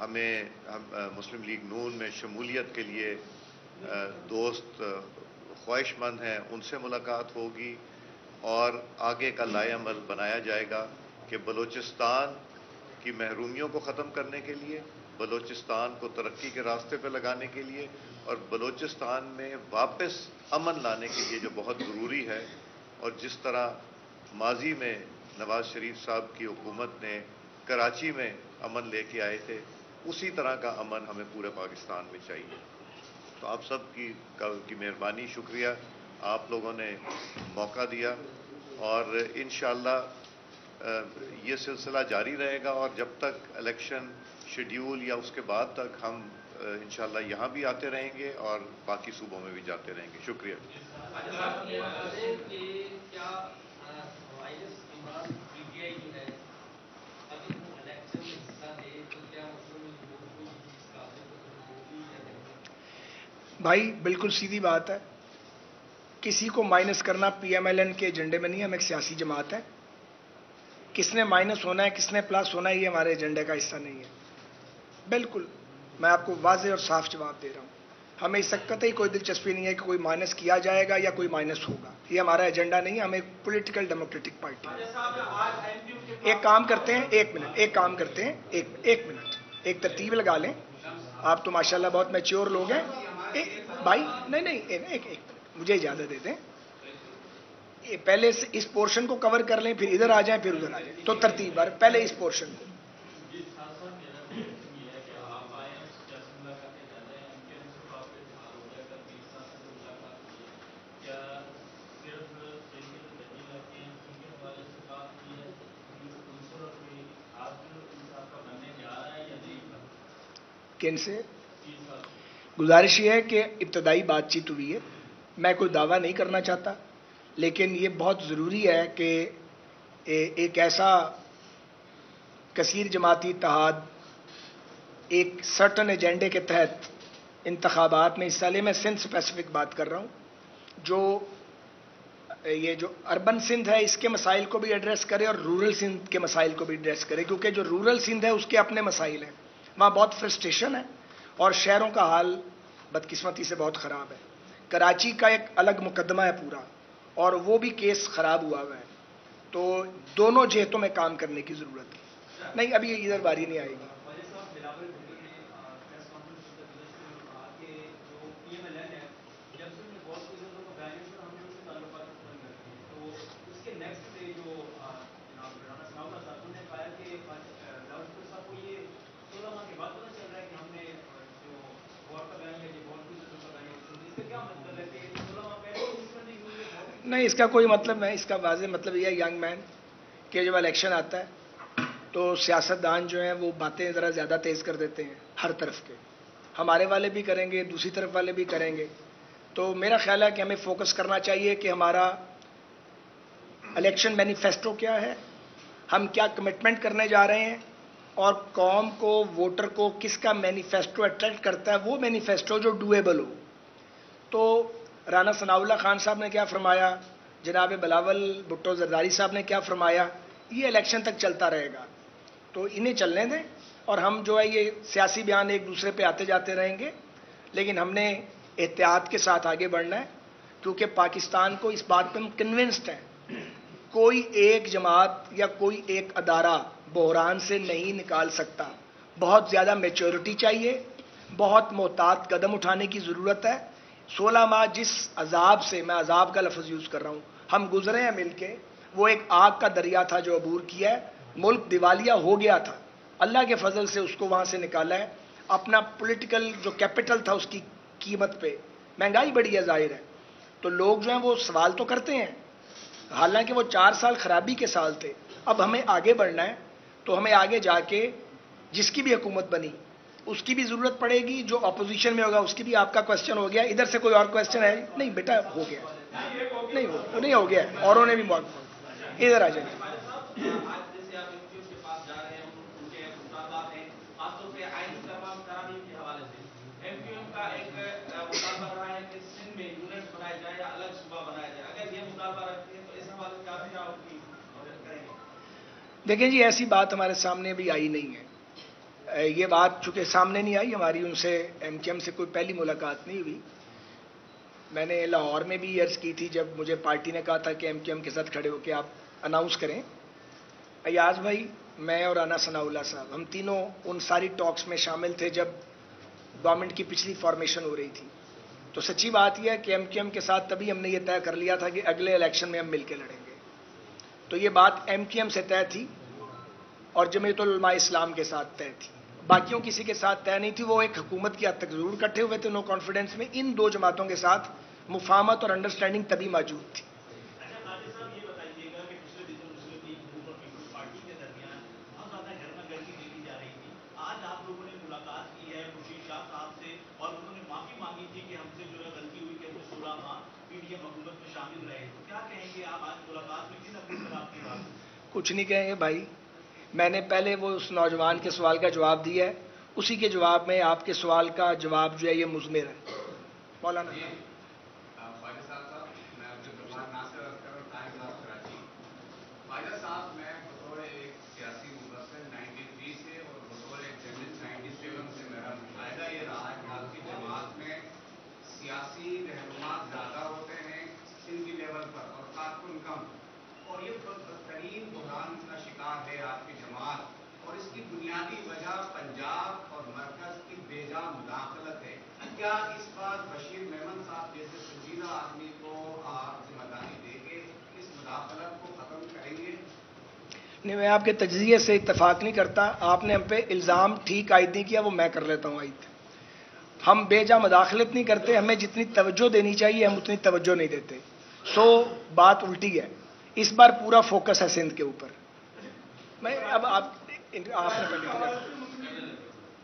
ہمیں مسلم لیگ نون میں شمولیت کے لیے دوست خواہش مند ہیں، ان سے ملاقات ہوگی اور آگے کا لائحہ عمل بنایا جائے گا کہ بلوچستان کی محرومیوں کو ختم کرنے کے لیے، بلوچستان کو ترقی کے راستے پہ لگانے کے لیے اور بلوچستان میں واپس امن لانے کے لیے جو بہت ضروری ہے، اور جس طرح ماضی میں نواز شریف صاحب کی حکومت نے کراچی میں امن لے کے آئے تھے، اسی طرح کا امن ہمیں پورے پاکستان میں چاہیے۔ تو آپ سب کی مہربانی، شکریہ، آپ لوگوں نے موقع دیا، اور انشاءاللہ یہ سلسلہ جاری رہے گا، اور جب تک الیکشن شیڈیول یا اس کے بعد تک ہم انشاءاللہ یہاں بھی آتے رہیں گے اور باقی صوبوں میں بھی جاتے رہیں گے۔ شکریہ۔ بھائی بالکل سیدھی بات ہے، کسی کو مائنس کرنا پی ایم ایل این کے ایجنڈے میں نہیں ہے، ہم ایک سیاسی جماعت ہے، کس نے مائنس ہونا ہے کس نے پلس ہونا ہے یہ ہمارے ایجنڈے کا حصہ نہیں ہے۔ بالکل میں آپ کو واضح اور صاف جواب دے رہا ہوں، ہمیں اس وقت قطعی کوئی دلچسپی نہیں ہے کہ کوئی مائنس کیا جائے گا یا کوئی مائنس ہوگا، یہ ہمارا ایجنڈا نہیں ہے، ہم ایک پولیٹیکل ڈیموکریٹک پارٹی ہے۔ ایک کام کرتے ہیں، ایک منٹ ایک ترتیب لگا لیں، آپ تو ماشاءاللہ بہت میچیور لوگ ہیں، بھائی نہیں ایک مجھے اجازت دے دیں، پہلے اس پورشن کو کور کر لیں، پھر ادھر آ جائیں، پھر ادھر آ جائیں، تو ترتیب بار پہلے اس پورشن کو۔ کن سے؟ گزارش یہ ہے کہ ابتدائی بات چیت ہوئی ہے، میں کوئی دعویٰ نہیں کرنا چاہتا، لیکن یہ بہت ضروری ہے کہ ایک ایسا کثیر جماعتی اتحاد ایک سرٹن ایجنڈے کے تحت انتخابات میں حصہ لے۔ میں سندھ اسپیسیفک بات کر رہا ہوں، یہ جو اربن سندھ ہے اس کے مسائل کو بھی ایڈریس کرے اور رورل سندھ کے مسائل کو بھی ایڈریس کرے، کیونکہ جو رورل سندھ ہے اس کے اپنے مسائل ہیں، وہاں بہت فرسٹریشن ہے اور شہروں کا حال بدقسمتی سے بہت خراب ہے۔ کراچی کا ایک الگ مقدمہ ہے پورا، اور وہ بھی کیس خراب ہوا ہے، تو دونوں جہتوں میں کام کرنے کی ضرورت ہے۔ نہیں ابھی ادھر باری نہیں آئے گی۔ نہیں اس کا کوئی مطلب نہیں، اس کا واضح مطلب یہ ہے ینگ مین کہ جب الیکشن آتا ہے تو سیاستدان جو ہیں وہ باتیں ذرا زیادہ تیز کر دیتے ہیں ہر طرف کے، ہمارے والے بھی کریں گے دوسری طرف والے بھی کریں گے، تو میرا خیال ہے کہ ہمیں فوکس کرنا چاہیے کہ ہمارا الیکشن مینیفیسٹو کیا ہے، ہم کیا کمٹمنٹ کرنے جا رہے ہیں، اور قوم کو ووٹر کو کس کا مینیفیسٹو اٹریکٹ کرتا ہے، وہ مینیفیسٹو جو ڈویبل ہو۔ تو رانا ثناء اللہ خان صاحب نے کیا فرمایا، جناب بلاول بھٹو زرداری صاحب نے کیا فرمایا، یہ الیکشن تک چلتا رہے گا، تو انہیں چلنے دیں، اور ہم جو ہے یہ سیاسی بیان ایک دوسرے پہ آتے جاتے رہیں گے، لیکن ہم نے احتیاط کے ساتھ آگے بڑھنا ہے، کیونکہ پاکستان کو اس بات پہ ہم کنونسڈ ہیں، کوئی ایک جماعت یا کوئی ایک ادارہ بحران سے نہیں نکال سکتا، بہت زیادہ میچورٹی چاہیے، بہت محتاط قدم اٹھانے کی ضرورت ہے۔ 16 ماہ جس عذاب سے، میں عذاب کا لفظ یوز کر رہا ہوں، ہم گزرے ہیں مل کے، وہ ایک آگ کا دریا تھا جو عبور کیا ہے، ملک دیوالیہ ہو گیا تھا، اللہ کے فضل سے اس کو وہاں سے نکالا ہے، اپنا پولیٹیکل جو کیپٹل تھا اس کی قیمت پہ، مہنگائی بڑی ہے ظاہر ہے، تو لوگ جو ہیں وہ سوال تو کرتے ہیں، حالانکہ وہ 4 سال خرابی کے سال تھے، اب ہمیں آگے بڑھنا ہے، تو ہمیں آگے جا کے جس کی بھی حکومت بنی اس کی بھی ضرورت پڑے گی، جو اپوزیشن میں ہوگا اس کی بھی۔ آپ کا کوشچن ہو گیا، ادھر سے کوئی اور کوشچن ہے؟ نہیں بیٹا ہو گیا، نہیں ہو گیا، اوروں نے بھی ادھر آ جائیں۔ دیکھیں جی ایسی بات ہمارے سامنے بھی آئی نہیں ہے، یہ بات چونکہ سامنے نہیں آئی، ہماری ان سے ایم کیو ایم سے کوئی پہلی ملاقات نہیں ہوئی. میں نے لاہور میں بھی عرض کی تھی جب مجھے پارٹی نے کہا تھا کہ ایم کیو ایم کے ساتھ کھڑے ہو کے آپ اناؤنس کریں. ایاز بھائی، میں اور رانا ثناء اللہ صاحب، ہم تینوں ان ساری ٹاکس میں شامل تھے جب گورنمنٹ کی پچھلی فارمیشن ہو رہی تھی. تو سچی بات یہ ہے کہ ایم کیو ایم کے ساتھ تبھی ہم نے یہ طے کر لیا تھا کہ اگلے الیکشن میں ہم مل کے لڑیں گے. تو یہ بات ایم کیو ایم سے طے تھی اور جمعیت العلماء اسلام کے ساتھ طے تھی. باقیوں کسی کے ساتھ طے نہیں تھی. وہ ایک حکومت کی حد تک ضرور اکٹھے ہوئے تھے نو کانفیڈنس میں. ان دو جماعتوں کے ساتھ مفاہمت اور انڈرسٹینڈنگ تبھی موجود تھی. کچھ نہیں کہیں گے بھائی. میں نے پہلے وہ اس نوجوان کے سوال کا جواب دیا ہے، اسی کے جواب میں آپ کے سوال کا جواب جو ہے یہ مضمر ہے. مولانا خواجہ صاحب، میں بطور ایک سیاسی مبصر 93 سے اور بطور ایک جرنلسٹ 97 سے میرا مشاہدہ یہ رہا ہے کہ آپ کی جماعت میں سیاسی رہنما زیادہ ہوتے ہیں سندھی لیول پر اور کارکن کم، اور یہ بدترین بحران کا شکار ہے آپ کی جماعت. اور اس کی بنیادی وجہ پنجاب اور مرکز کی بے جا مداخلت ہے. کیا اس بار بشیر میمن صاحب جیسے سنجیدہ آدمی کو آپ ذمہ داری دے کے اس مداخلت کو ختم کریں گے؟ نہیں، میں آپ کے تجزیے سے اتفاق نہیں کرتا. آپ نے ہم پہ الزام ٹھیک عائد نہیں کیا، وہ میں کر لیتا ہوں عائد. ہم بے جا مداخلت نہیں کرتے. ہمیں جتنی توجہ دینی چاہیے ہم اتنی توجہ نہیں دیتے. بات الٹی ہے. اس بار پورا فوکس ہے سندھ کے اوپر. میں اب آپ نے پہلے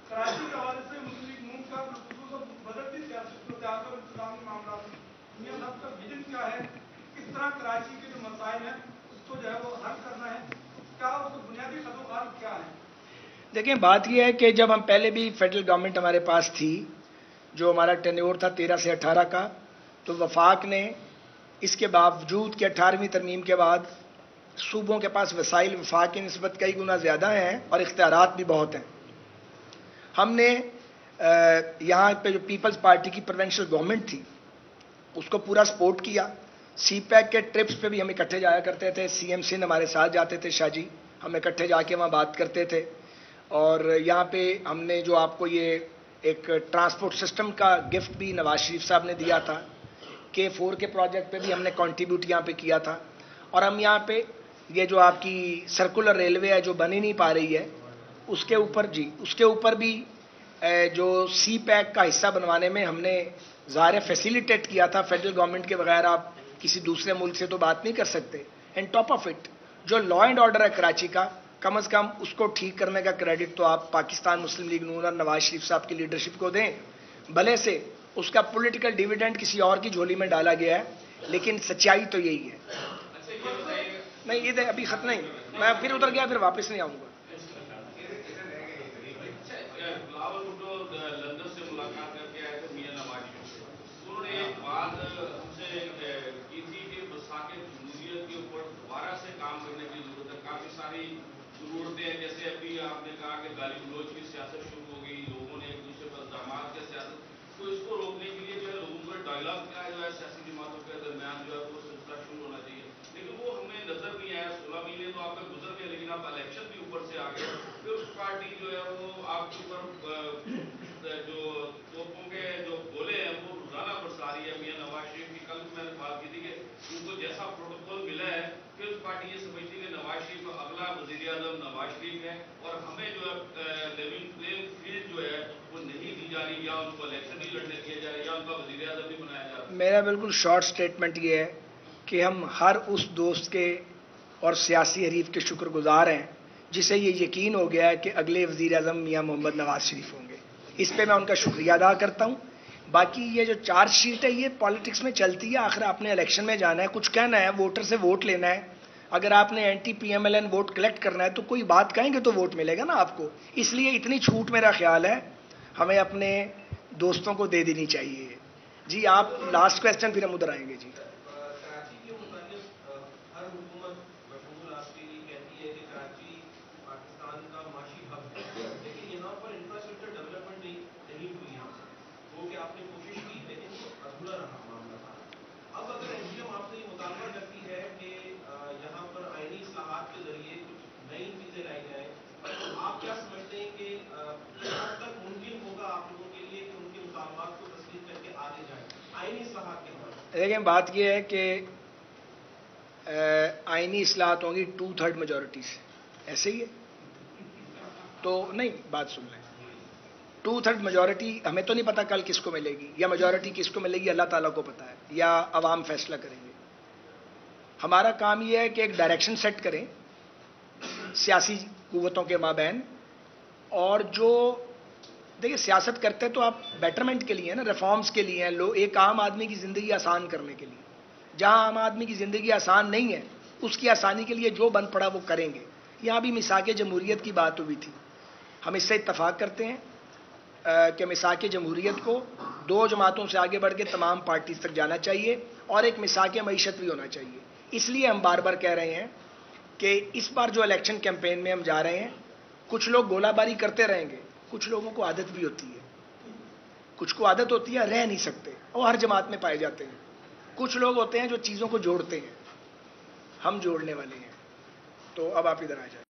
کراچی کے حوالے سے مسلم لیگ نون کا بالخصوص بدلتی سیاسی صورتحال اور انتظامی معاملات میں سب کا ویژن کیا ہے؟ کس طرح کراچی کے جو مسائل ہیں اس کو جو ہے وہ حل کرنا ہے؟ کیا اس کو بنیادی خطوط کیا ہے؟ دیکھیں، بات یہ ہے کہ جب ہم پہلے بھی فیڈرل گورنمنٹ ہمارے پاس تھی، جو ہمارا ٹینیور تھا 13 سے 18 کا، تو وفاق نے اس کے باوجود کہ 18ویں ترمیم کے بعد صوبوں کے پاس وسائل وفاق کی نسبت کئی گنا زیادہ ہیں اور اختیارات بھی بہت ہیں. ہم نے یہاں پہ جو پیپلز پارٹی کی پروونشل گورنمنٹ تھی اس کو پورا سپورٹ کیا. سی پیک کے ٹرپس پہ بھی ہم اکٹھے جایا کرتے تھے. سی ایم سندھ ہمارے ساتھ جاتے تھے، شاہ جی، ہم اکٹھے جا کے وہاں بات کرتے تھے. اور یہاں پہ ہم نے جو آپ کو یہ ایک ٹرانسپورٹ سسٹم کا گفٹ بھی نواز شریف صاحب نے دیا تھا. K4 کے پروجیکٹ پہ بھی ہم نے کنٹریبیوٹ یہاں پہ کیا تھا. اور ہم یہاں پہ یہ جو آپ کی سرکولر ریلوے ہے جو بن ہی نہیں پا رہی ہے، اس کے اوپر بھی جو سی پیک کا حصہ بنوانے میں ہم نے ظاہر فیسیلیٹیٹ کیا تھا. فیڈرل گورنمنٹ کے بغیر آپ کسی دوسرے ملک سے تو بات نہیں کر سکتے. اینڈ ٹاپ آف اٹ جو لا اینڈ آرڈر ہے کراچی کا، کم از کم اس کو ٹھیک کرنے کا کریڈٹ تو آپ پاکستان مسلم لیگ نون اور نواز شریف صاحب کی لیڈرشپ کو دیں. بھلے سے اس کا پولیٹیکل ڈیویڈنڈ کسی اور کی جھولی میں ڈالا گیا ہے، لیکن سچائی تو یہی ہے. نہیں، ادھر ابھی ختم نہیں، میں پھر ادھر گیا پھر واپس نہیں آؤں گا. لندن سے ملاقات کر کے آئے تھے میاں نواز شریف. انہوں نے ایک بات ہم سے کی تھی کہ وساق جمہوریت کے اوپر دوبارہ سے کام کرنے کی ضرورت ہے. کافی ساری ضرورتیں ہیں، جیسے ابھی آپ نے کہا کہ گالی گلوچ کی سیاست شروع ہو گئی، لوگوں نے ایک دوسرے پر الزامات کی سیاست. تو اس کو روکنے کے لیے جو ہے لوگوں کا ڈائلاگ کیا جو ہے سیاسی جماعتوں کے درمیان جو ہے وہ سلسلہ شروع ہونا چاہیے. لیکن وہ ہمیں نظر نہیں آیا. 16 مہینے تو آپ کا گزر گئے، لیکن آپ الیکشن بھی اوپر سے آ گئے. پھر اس پارٹی جو ہے وہ آپ کے اوپر جو توپوں کے جو گولے ہیں وہ روزانہ برسا رہی ہے. میاں نواز شریف کی کل میں نے بات کی تھی کہ ان کو جیسا پروٹوکول ملا ہے پھر اس پارٹی یہ سمجھتی ہے کہ نواز شریف اگلا وزیر اعظم نواز شریف ہے اور ہمیں جو ہے لیونگ پلینگ فیلڈ جو ہے وہ نہیں دی جا رہی، یا ان کو الیکشن نہیں لڑنے دیا جا رہا، یا ان کا وزیر اعظم نہیں بنایا جا رہا. میرا بالکل شارٹ سٹیٹمنٹ یہ ہے کہ ہم ہر اس دوست کے اور سیاسی حریف کے شکر گزار ہیں جسے یہ یقین ہو گیا ہے کہ اگلے وزیر اعظم میاں محمد نواز شریف ہوں گے. اس پہ میں ان کا شکریہ ادا کرتا ہوں. باقی یہ جو چارج شیٹ ہے یہ پالیٹکس میں چلتی ہے. آخر آپ نے الیکشن میں جانا ہے، کچھ کہنا ہے، ووٹر سے ووٹ لینا ہے. اگر آپ نے anti P M L N vote collect کرنا ہے تو کوئی بات کہیں گے تو ووٹ ملے گا نا آپ کو. اس لیے اتنی چھوٹ میرا خیال ہے ہمیں اپنے دوستوں کو دے دینی چاہیے. جی آپ لاسٹ کویسچن پھر ہم ادھر آئیں گے. جی کراچی کے متعلق ہر حکومت بشمول آپ کی کہتی ہے کہ کراچی پاکستان کا معاشی ہب ہے، لیکن یہاں پر دیکھیں بات یہ ہے کہ آئینی اصلاحات ہوں گی 2/3 میجورٹی سے، ایسے ہی ہے تو نہیں، بات سن لیں، 2/3 میجورٹی ہمیں تو نہیں پتا کل کس کو ملے گی، یا میجورٹی کس کو ملے گی اللہ تعالیٰ کو پتا ہے، یا عوام فیصلہ کریں گے۔ ہمارا کام یہ ہے کہ ایک ڈائریکشن سیٹ کریں سیاسی قوتوں کے مابین، اور جو دیکھیں سیاست کرتے تو آپ بیٹرمنٹ کے لیے نا، ریفارمز کے لیے ہیں، ایک عام آدمی کی زندگی آسان کرنے کے لیے۔ جہاں عام آدمی کی زندگی آسان نہیں ہے اس کی آسانی کے لیے جو بن پڑا وہ کریں گے۔ یہاں بھی میثاق جمہوریت کی بات ہوئی تھی، ہم اس سے اتفاق کرتے ہیں کہ میثاق جمہوریت کو 2 جماعتوں سے آگے بڑھ کے تمام پارٹیز تک جانا چاہیے، اور ایک میثاق معیشت بھی ہونا چاہیے۔ اس لیے ہم بار بار کہہ رہے ہیں کہ اس بار جو الیکشن کیمپین میں ہم جا رہے ہیں، کچھ لوگ گولہ باری کرتے رہیں گے، کچھ لوگوں کو عادت بھی ہوتی ہے، کچھ کو عادت ہوتی ہے رہ نہیں سکتے، اور ہر جماعت میں پائے جاتے ہیں۔ کچھ لوگ ہوتے ہیں جو چیزوں کو جوڑتے ہیں، ہم جوڑنے والے ہیں۔ تو اب آپ ادھر آ جائیں۔